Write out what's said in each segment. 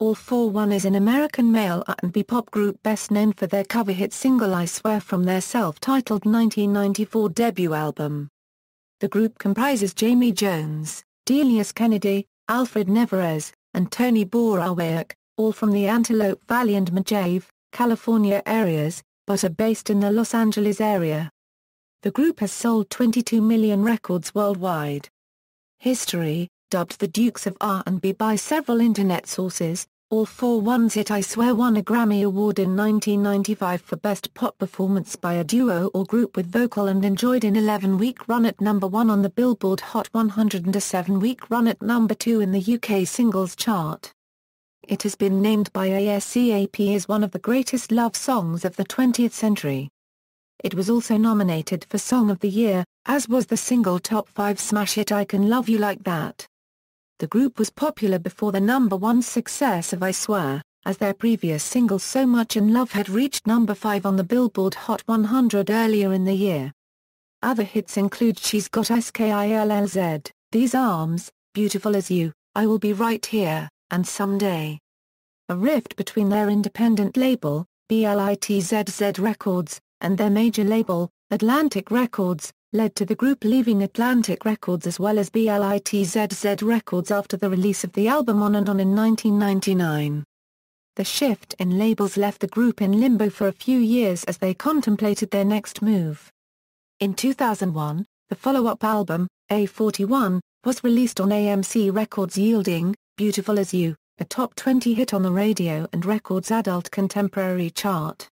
All-4-One is an American male R&B pop group best known for their cover hit single I Swear from their self-titled 1994 debut album. The group comprises Jamie Jones, Delious Kennedy, Alfred Nevarez, and Tony Borowiak, all from the Antelope Valley and Mojave, California areas, but are based in the Los Angeles area. The group has sold 22 million records worldwide. History: dubbed the Dukes of R&B by several internet sources, All-4-One's hit I Swear won a Grammy Award in 1995 for Best Pop Performance by a Duo or Group with Vocal and enjoyed an 11-week run at number 1 on the Billboard Hot 100 and a 7-week run at number 2 in the UK Singles Chart. It has been named by ASCAP as one of the greatest love songs of the 20th century. It was also nominated for Song of the Year, as was the single top 5 smash hit I Can Love You Like That. The group was popular before the number 1 success of I Swear, as their previous single So Much in Love had reached number 5 on the Billboard Hot 100 earlier in the year. Other hits include She's Got Skillz, These Arms, Beautiful as You, I Will Be Right Here, and Someday. A rift between their independent label, Blitzz Records, and their major label, Atlantic Records, led to the group leaving Atlantic Records as well as Blitzz Records after the release of the album On and On in 1999. The shift in labels left the group in limbo for a few years as they contemplated their next move. In 2001, the follow-up album, A41, was released on AMC Records yielding Beautiful as You, a top 20 hit on the radio and Records Adult Contemporary chart.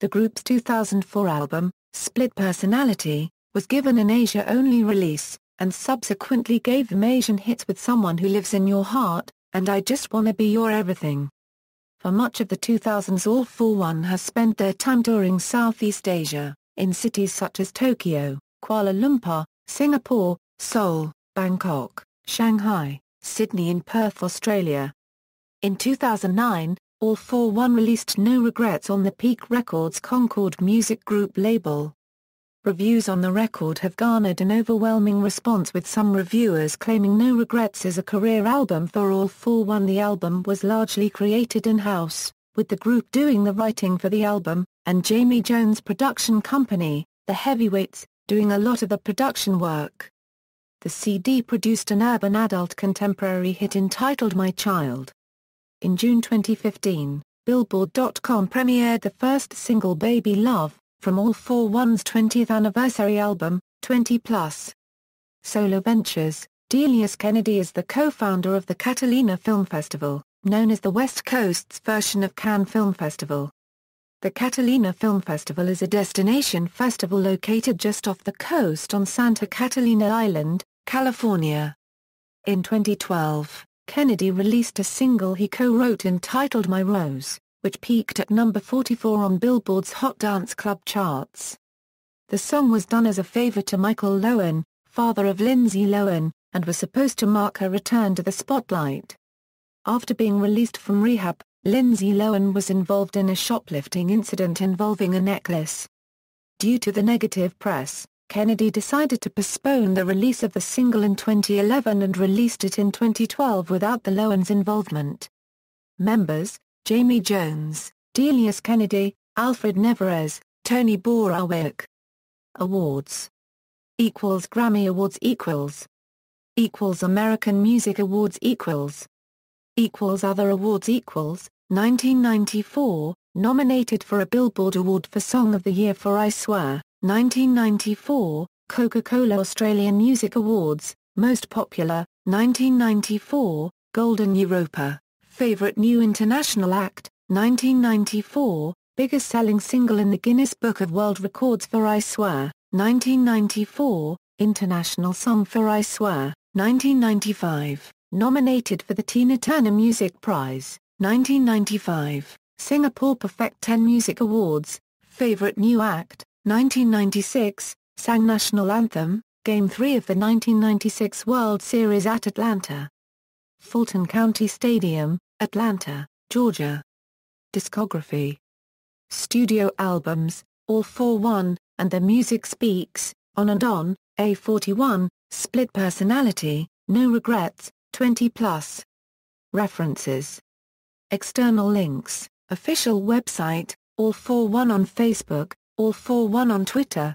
The group's 2004 album, Split Personality, was given an Asia-only release, and subsequently gave them Asian hits with Someone Who Lives in Your Heart, and I Just Wanna Be Your Everything. For much of the 2000s All-4-One has spent their time touring Southeast Asia, in cities such as Tokyo, Kuala Lumpur, Singapore, Seoul, Bangkok, Shanghai, Sydney and Perth, Australia. In 2009, All-4-One released No Regrets on the Peak Records Concord Music Group label. Reviews on the record have garnered an overwhelming response, with some reviewers claiming No Regrets is a career album for All-4-One. The album was largely created in-house, with the group doing the writing for the album, and Jamie Jones' production company, The Heavyweights, doing a lot of the production work. The CD produced an urban adult contemporary hit entitled My Child. In June 2015, Billboard.com premiered the first single Baby Love, from All-4-One's 20th anniversary album, 20+. Solo Ventures: Delious Kennedy is the co-founder of the Catalina Film Festival, known as the West Coast's version of Cannes Film Festival. The Catalina Film Festival is a destination festival located just off the coast on Santa Catalina Island, California. In 2012, Kennedy released a single he co-wrote entitled My Rose, which peaked at number 44 on Billboard's Hot Dance Club charts. The song was done as a favor to Michael Lohan, father of Lindsay Lohan, and was supposed to mark her return to the spotlight. After being released from rehab, Lindsay Lohan was involved in a shoplifting incident involving a necklace. Due to the negative press, Kennedy decided to postpone the release of the single in 2011 and released it in 2012 without the Lohans' involvement. Members: Jamie Jones, Delious Kennedy, Alfred Nevarez, Tony Borowiak. Awards Grammy Awards American Music Awards Other awards 1994, nominated for a Billboard Award for Song of the Year for I Swear. 1994, Coca-Cola Australian Music Awards, Most Popular, 1994, Golden Europa, Favorite New International Act, 1994, Biggest Selling Single in the Guinness Book of World Records for I Swear, 1994, International Song for I Swear, 1995, nominated for the Tina Turner Music Prize, 1995, Singapore Perfect 10 Music Awards, Favorite New Act, 1996, sang National Anthem, Game 3 of the 1996 World Series at Atlanta. Fulton County Stadium, Atlanta, Georgia. Discography: studio albums, All-4-One, and The Music Speaks, On and On, A41, Split Personality, No Regrets, 20+. References External links: official website, All-4-One on Facebook, All-4-One on Twitter,